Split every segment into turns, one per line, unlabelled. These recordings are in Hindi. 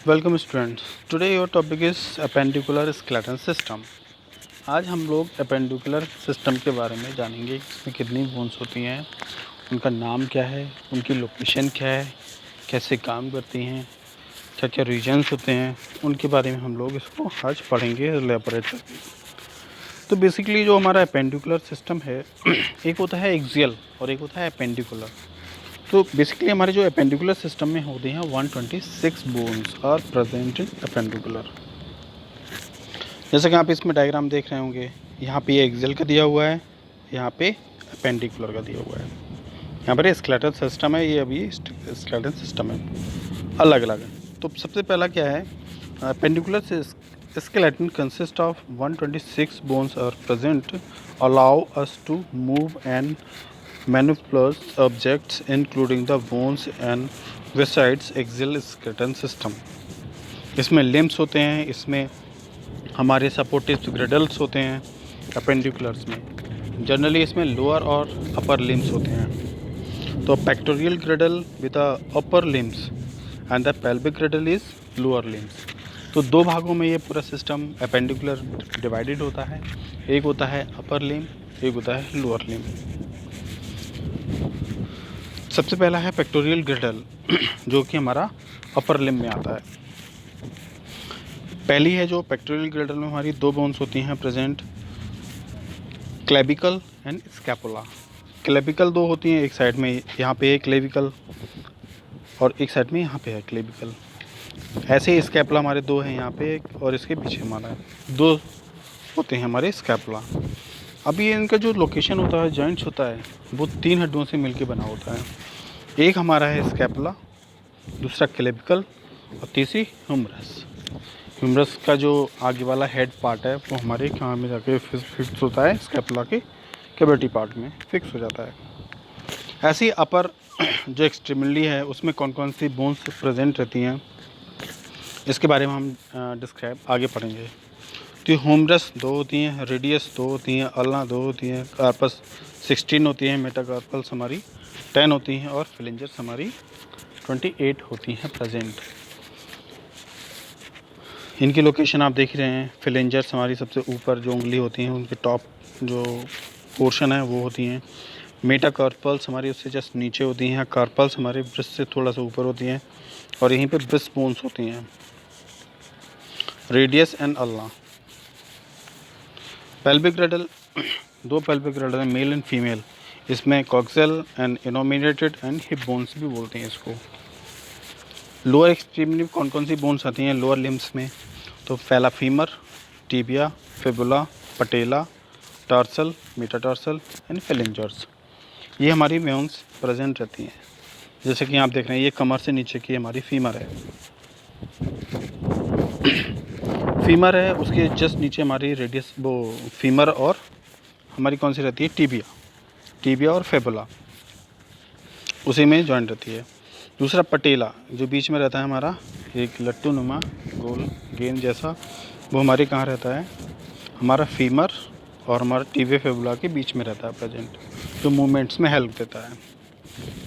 Welcome students. Today your topic is appendicular skeleton system. आज हम लोग अपेंडिकुलर सिस्टम के बारे में जानेंगे। इसमें कितनी बोन्स होती हैं, उनका नाम क्या है, उनकी लोकेशन क्या है, कैसे काम करती हैं, क्या क्या रीजन्स होते हैं, उनके बारे में हम लोग इसको आज पढ़ेंगे एलैबोरेट करके। तो बेसिकली जो हमारा अपेंडिकुलर सिस्टम है एक होता है एक्सियल और एक होता है अपेंडिकुलर। तो बेसिकली हमारे जो अपेंडिकुलर सिस्टम में होते हैं 126 bones are present in appendicular. जैसे कि आप इसमें डायग्राम देख रहे होंगे, यहाँ पे एक्सियल का दिया हुआ है, यहाँ पे अपेंडिकुलर का दिया हुआ है। यहाँ पर स्केलेटल सिस्टम है, ये अभी स्केलेटल सिस्टम है, अलग अलग है। तो सबसे पहला क्या है, appendicular skeleton consists of 126 bones are present, allow us to move and manipulate objects including the bones and besides axial skeleton system। इसमें लिम्स होते हैं, इसमें हमारे सपोर्टिव ग्रेडल्स होते हैं अपेंडिकुलर्स में। जनरली इसमें लोअर और अपर लिम्स होते हैं। तो pectoral Gradle with the upper limbs and the pelvic Gradle is lower limbs. तो दो भागों में ये पूरा सिस्टम अपेंडिकुलर डिवाइडेड होता है। एक होता है अपर लिम, एक होता है लोअर लिम। सबसे पहला है पेक्टोरियल ग्रेडल जो कि हमारा अपर लिम में आता है। पहली है जो पेक्टोरियल ग्रेडल में हमारी दो बोन्स होती हैं present, clavicle and scapula. Clavicle दो होती हैं, एक साइड में यहाँ पे है क्लेविकल और एक साइड में यहाँ पे है क्लेविकल। ऐसे ही स्कैपुला हमारे दो हैं, यहाँ पे एक और इसके पीछे हमारा है, दो होते हैं हमारे स्कैपुला। अभी इनका जो लोकेशन होता है, जॉइंट्स होता है, वो तीन हड्डियों से मिलके बना होता है। एक हमारा है स्कैपुला, दूसरा क्लेविकल और तीसरी ह्यूमरस। ह्यूमरस का जो आगे वाला हेड पार्ट है वो हमारे कहाँ में जाके फिक्स होता है, स्कैपुला के कैविटी पार्ट में फिक्स हो जाता है। ऐसे ही अपर जो एक्सट्रीमली है उसमें कौन कौन सी बोन्स प्रेजेंट रहती हैं, इसके बारे में हम डिस्क्राइब आगे पढ़ेंगे। तो ह्यूमरस दो होती हैं, रेडियस दो होती हैं, अल्ना दो होती हैं, कार्पस 16 होती हैं, मेटाकार्पल्स हमारी 10 होती हैं और फिलेंजर्स हमारी 28 होती हैं प्रेजेंट। इनकी लोकेशन आप देख रहे हैं। फिलेंजर्स हमारी सबसे ऊपर जो उंगली होती हैं, उनके टॉप जो पोर्शन है वो होती हैं। मेटाकार्पल्स हमारी उससे जस्ट नीचे होती हैं। कार्पल्स हमारे ब्रेस्ट से थोड़ा सा ऊपर होती हैं और यहीं पे ब्रेस्ट बोन्स होती हैं। Radius and ulna. Pelvic girdle, दो पेल्विक ग्रेडल हैं, मेल एंड फीमेल। इसमें coxal and innominated and hip bones भी बोलते हैं इसको। लोअर एक्सट्रीम में कौन कौन सी बोन्स आती हैं लोअर लिम्स में, तो फैला femur, tibia, fibula, patella, tarsal, metatarsal and phalanges. ये हमारी बोन्स प्रेजेंट रहती हैं। जैसे कि आप देख रहे हैं, ये कमर से नीचे की हमारी फीमर है। फीमर है, उसके जस्ट नीचे हमारी रेडियस वो फीमर और हमारी कौन सी रहती है, टिबिया और फेबुला उसी में जॉइंट रहती है। दूसरा पटेला जो बीच में रहता है हमारा, एक लट्टू नुमा गोल गेंद जैसा, वो हमारे कहाँ रहता है, हमारा फीमर और हमारा टिबिया फेबुला के बीच में रहता है प्रेजेंट, जो मूवमेंट्स में हेल्प देता है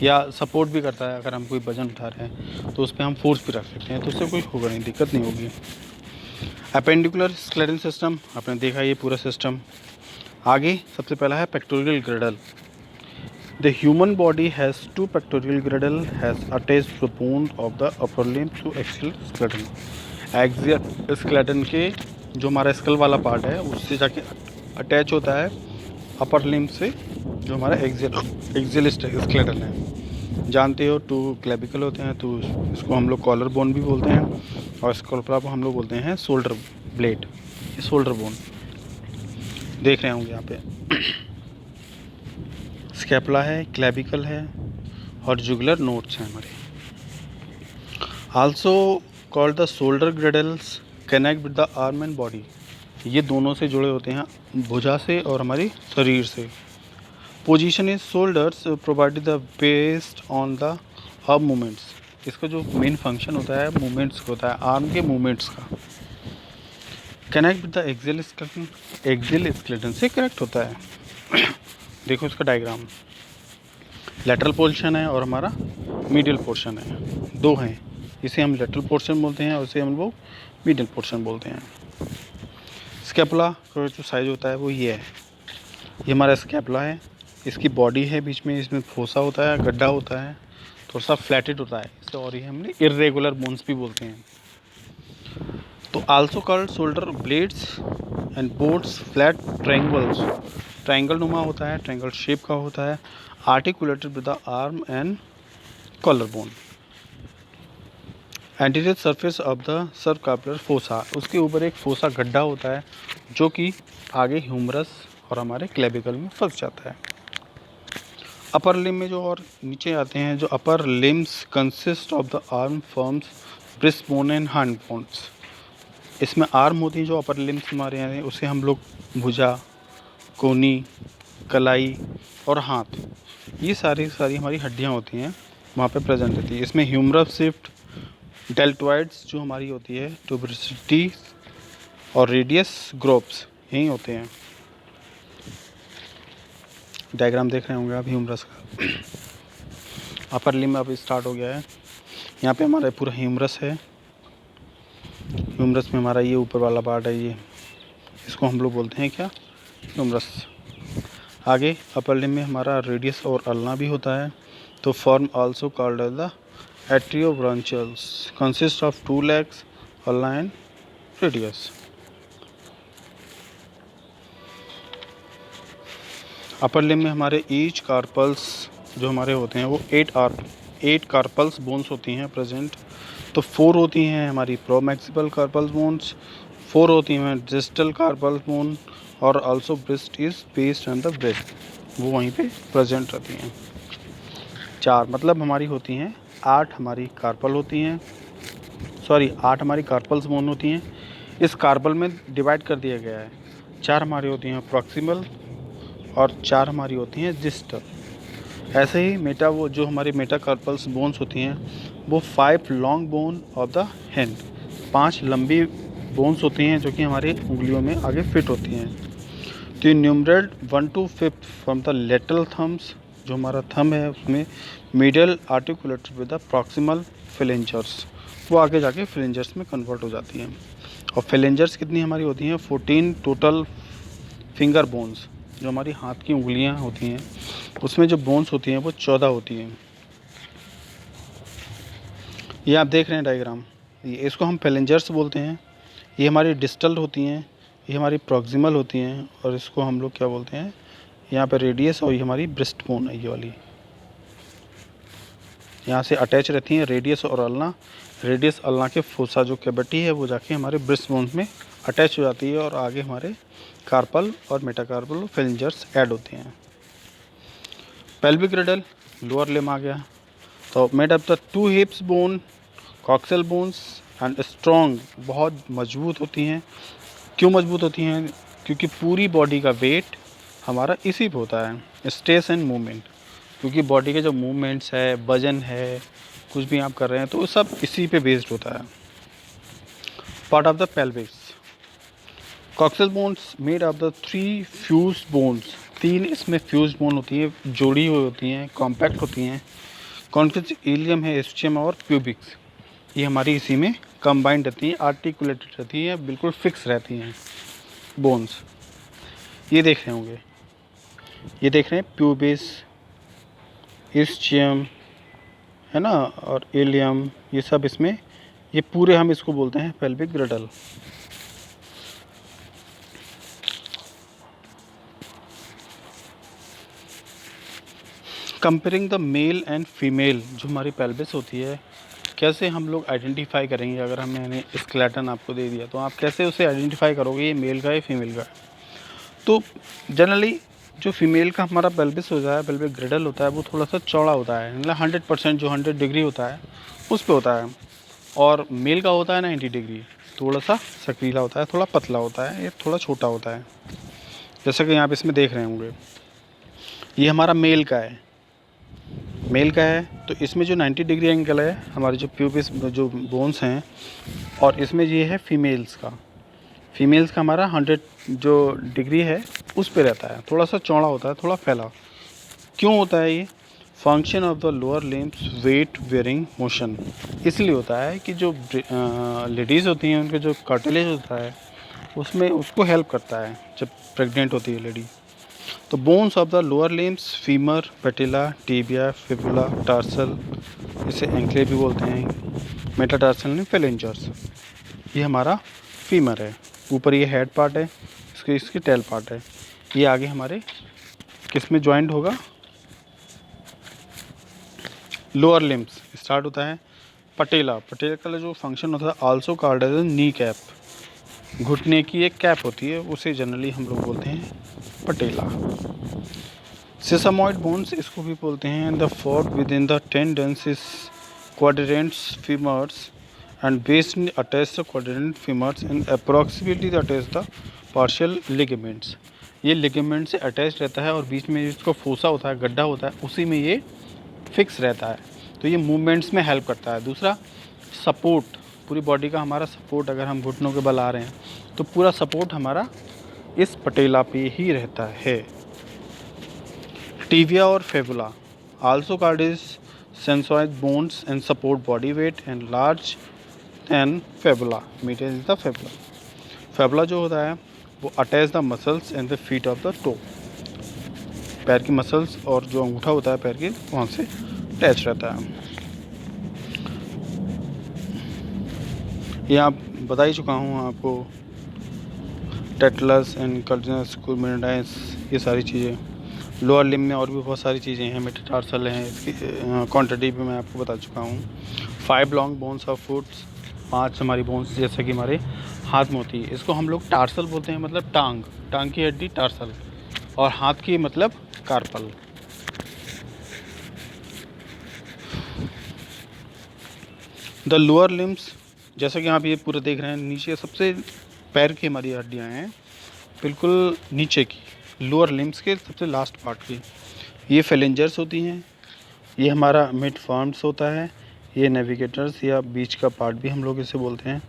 या सपोर्ट भी करता है। अगर हम कोई वजन उठा रहे हैं तो उस पर हम फोर्स भी रख सकते हैं, तो उससे कोई होगा नहीं, दिक्कत नहीं होगी। अपेंडिकुलर स्केलेटन सिस्टम आपने देखा, ये पूरा सिस्टम। आगे सबसे पहला है pectoral Gradle. The human body has two pectoral girdle has attached the bone of the upper limb to axial skeleton। Axial skeleton के जो हमारा स्कल वाला पार्ट है उससे जाके अटैच होता है अपर लिम्ब से, जो हमारा एक्सियल स्केलेटन है। जानते हो, टू क्लेविकल होते हैं, तो इसको हम लोग कॉलर बोन भी बोलते हैं और स्कैपुला को हम लोग बोलते हैं शोल्डर ब्लेड, ये शोल्डर बोन देख रहे होंगे यहाँ पे। स्कैपुला है, क्लेविकल है और जुगुलर नोट्स हैं हमारे। Also called the shoulder girdles connect with the arm and body. ये दोनों से जुड़े होते हैं, भुजा से और हमारी शरीर से। Position is shoulders provide the based on the arm movements. इसका जो मेन फंक्शन होता है मूवमेंट्स का होता है, आर्म के मूवमेंट्स का। Connect with the axial skeleton, axial skeleton से कनेक्ट होता है। देखो इसका डायग्राम, लेटरल पोर्शन है और हमारा मीडियल पोर्शन है, दो हैं। इसे हम लेटरल पोर्शन बोलते हैं और इसे हम लोग मीडियल पोर्शन बोलते हैं। स्कैपुला का जो साइज होता है वो ये है, ये हमारा स्कैपुला है। इसकी बॉडी है, बीच में इसमें फोसा होता है, गड्ढा होता है, थोड़ा सा फ्लैटेड होता है इसे, और ये हमने इर्रेगुलर बोन्स भी बोलते हैं। तो also called shoulder blades and bones flat triangles, triangle नुमा होता है, ट्रायंगल शेप का होता है, articulated with the arm and collar bone. Anterior surface of the subscapular fossa, उसके ऊपर एक फोसा गड्ढा होता है जो कि आगे ह्यूमरस और हमारे क्लेविकल में फंस जाता है। अपर लिम्ब में जो और नीचे आते हैं, जो upper limbs consist of the arm forms breast bone and hand bones. इसमें आर्म होती है जो अपर लिम्स हमारे हैं, उसे हम लोग भुजा, कोनी, कलाई और हाथ, ये सारी हमारी हड्डियां होती हैं वहाँ पे प्रेजेंट रहती है। इसमें ह्यूमरस शिफ्ट, डेल्टॉइड्स जो हमारी होती है, ट्यूबरिसिटी और रेडियस ग्रोप्स यही होते हैं। डायग्राम देख रहे होंगे आप ह्यूमरस का। अपर लिम्ब अब स्टार्ट हो गया है, यहाँ पे हमारा पूरा ह्यूमरस है। ह्यूमरस में हमारा ये ऊपर वाला पार्ट है, ये इसको हम लोग बोलते हैं क्या, ह्यूमरस। आगे अपर लिम्ब में हमारा रेडियस और अल्ना भी होता है। तो form also called as the antebrachials, consist of 2 legs, ulna and radius. Upper limb में हमारे ईच कार्पल्स जो हमारे होते हैं वो 8 कार्पल्स बोन्स होती हैं प्रेजेंट। तो 4 होती हैं हमारी प्रोमैक्सिपल कार्पल बोन्स, 4 होती हैं डिस्टल कार्पल बोन, और also breast is based on the breast, वो वहीं पे प्रेजेंट रहती हैं। 4 मतलब हमारी होती हैं 8 हमारी कार्पल होती हैं, 8 हमारी कार्पल्स बोन होती हैं। इस कार्पल में डिवाइड कर दिया गया है, 4 हमारी होती हैं प्रॉक्सिमल और 4 हमारी होती हैं डिस्टल। ऐसे ही वो जो हमारी मेटाकार्पल्स बोन्स होती हैं वो 5 long bone of the hand, 5 लंबी बोन्स होती हैं जो कि हमारी उंगलियों में आगे फिट होती हैं। तो numerate 1 to 5 from the lateral thumbs, जो हमारा थंब है उसमें medial articulated with the proximal phalanges, वो आगे जाके फिलेंजर्स में कन्वर्ट हो जाती हैं। और फिलेंजर्स कितनी हमारी होती हैं, 14 टोटल फिंगर बोन्स, जो हमारी हाथ की उंगलियां होती हैं उसमें जो बोन्स होती हैं वो 14 होती हैं। ये आप देख रहे हैं डायग्राम, ये इसको हम फिलेंजर्स बोलते हैं। ये हमारी डिस्टल होती हैं, ये हमारी प्रॉक्सिमल होती हैं, और इसको हम लोग क्या बोलते हैं, यहाँ पे रेडियस, और ये हमारी ब्रेस्ट बोन है, ये वाली यहाँ से अटैच रहती हैं रेडियस और अल्ना। रेडियस अल्ना के फोसा जो कैविटी है वो जाके हमारे ब्रेस्ट बोन में अटैच हो जाती है, और आगे हमारे कार्पल और मेटाकार्पल और फिलेंजर्स ऐड होते हैं। पेल्विक ग्रिडल लोअर लिम्ब आ गया, तो made up the 2 हिप्स bone, coxal bones and strong, बहुत मजबूत होती हैं। क्यों मजबूत होती हैं, क्योंकि पूरी बॉडी का वेट हमारा इसी पे होता है, स्ट्रेस एंड मूवमेंट, क्योंकि बॉडी के जो मूवमेंट्स है, वजन है, कुछ भी आप कर रहे हैं तो वो सब इसी पे बेस्ड होता है। Part of the pelvis, coxal bones made of the 3 fused bones, 3 इसमें फ्यूज्ड बोन होती है, जोड़ी हुई होती हैं, कॉम्पैक्ट होती हैं। कॉन्केज इलियम है, एस्चियम और प्यूबिक्स, ये हमारी इसी में कंबाइंड रहती हैं, आर्टिकुलेटेड रहती हैं, बिल्कुल फिक्स रहती हैं बोन्स। ये देख रहे होंगे, ये देख रहे हैं प्यूबिस, एस्चियम है ना, और इलियम, ये सब इसमें, ये पूरे हम इसको बोलते हैं pelvic ग्रिडल। Comparing the mail and female, जो हमारी पेल्विस होती है, कैसे हम लोग आइडेंटिफाई करेंगे, अगर हमने स्केलेटन आपको दे दिया तो आप कैसे उसे आइडेंटिफाई करोगे ये मेल का है फीमेल का है। तो जनरली जो फीमेल का हमारा पेल्विस होता है, पेल्विक ग्रिडल होता है, वो थोड़ा सा चौड़ा होता है, मतलब 100% जो 100 डिग्री होता है उस पे होता है, और मेल का होता है 90 डिग्री, थोड़ा सा सकरीला होता है, थोड़ा पतला होता है, ये थोड़ा छोटा होता है। जैसा कि आप इसमें देख रहे होंगे, ये हमारा मेल का है, तो इसमें जो 90 डिग्री एंगल है हमारे जो प्यूबिस जो बोन्स हैं, और इसमें ये है फीमेल्स का हमारा 100 जो डिग्री है उस पे रहता है, थोड़ा सा चौड़ा होता है, थोड़ा फैला। क्यों होता है ये, function of the lower limbs weight bearing motion, इसलिए होता है कि जो लेडीज़ होती हैं उनके जो कार्टिलेज होता है उसमें उसको हेल्प करता है जब प्रेग्नेंट होती है लेडी। तो bones of the lower limbs femur, patella, tibia, fibula, tarsal, इसे एंकलेट भी बोलते हैं, मेटाटार्सल एंड फेलेंजर्स, ये हमारा फीमर है। ऊपर ये हेड पार्ट है, इसकी टेल पार्ट है। ये आगे हमारे किस में ज्वाइंट होगा, लोअर लिम्स स्टार्ट होता है पटेला। पटेला का जो फंक्शन होता है also called as kneecap, घुटने की एक कैप होती है, उसे जनरली हम लोग बोलते हैं पटेला। सेसामॉइड बोन्स इसको भी बोलते हैं। The fourth with in the tendons is quadrants femurs and based attach the quadrant femurs and approximately attach the partial ligaments. ये लिगामेंट से अटैच रहता है और बीच में जिसको फोसा होता है, गड्ढा होता है, उसी में ये फिक्स रहता है, तो ये मूवमेंट्स में हेल्प करता है। दूसरा सपोर्ट, पूरी बॉडी का हमारा सपोर्ट, अगर हम घुटनों के बल आ रहे हैं तो पूरा सपोर्ट हमारा इस पटेला पे ही रहता है। टीबिया और fibula also called is sesamoid bones and support body weight and large and fibula, medial is the fibula. Fibula जो होता है वो attach the muscles and the feet of the toe, पैर की मसल्स और जो अंगूठा होता है पैर के वहाँ से अटैच रहता है। ये आप बता ही चुका हूँ आपको, टेटलस एंड कर्जनस कुमेंडाइस, ये सारी चीज़ें। लोअर लिम में और भी बहुत सारी चीज़ें हैं, मेटाटार्सल हैं, इसकी क्वांटिटी भी मैं आपको बता चुका हूँ। 5 लॉन्ग बोन्स ऑफ फुट्स, 5 हमारी बोन्स जैसे कि हमारे हाथ में होती है, इसको हम लोग टार्सल बोलते हैं, मतलब टांग की हड्डी टार्सल, और हाथ की मतलब कार्पल। द लोअर लिम्स, जैसा कि आप ये पूरा देख रहे हैं, नीचे सबसे पैर की हमारी हड्डियाँ हैं बिल्कुल नीचे की, लोअर लिम्स के सबसे लास्ट पार्ट की, ये फेलेंजर्स होती हैं। ये हमारा मिड फॉर्म्स होता है, ये नेविगेटर्स या बीच का पार्ट भी हम लोग इसे बोलते हैं,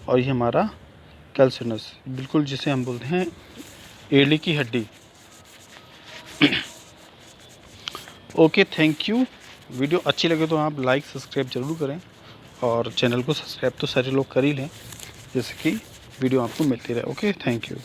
और ये हमारा कैल्सिनस, बिल्कुल जिसे हम बोलते हैं एड़ी की हड्डी। Okay, thank you. वीडियो अच्छी लगे तो आप लाइक सब्सक्राइब ज़रूर करें, और चैनल को सब्सक्राइब तो सारे लोग कर ही लें, जैसे कि वीडियो आपको मिलती रहे। Okay, thank you.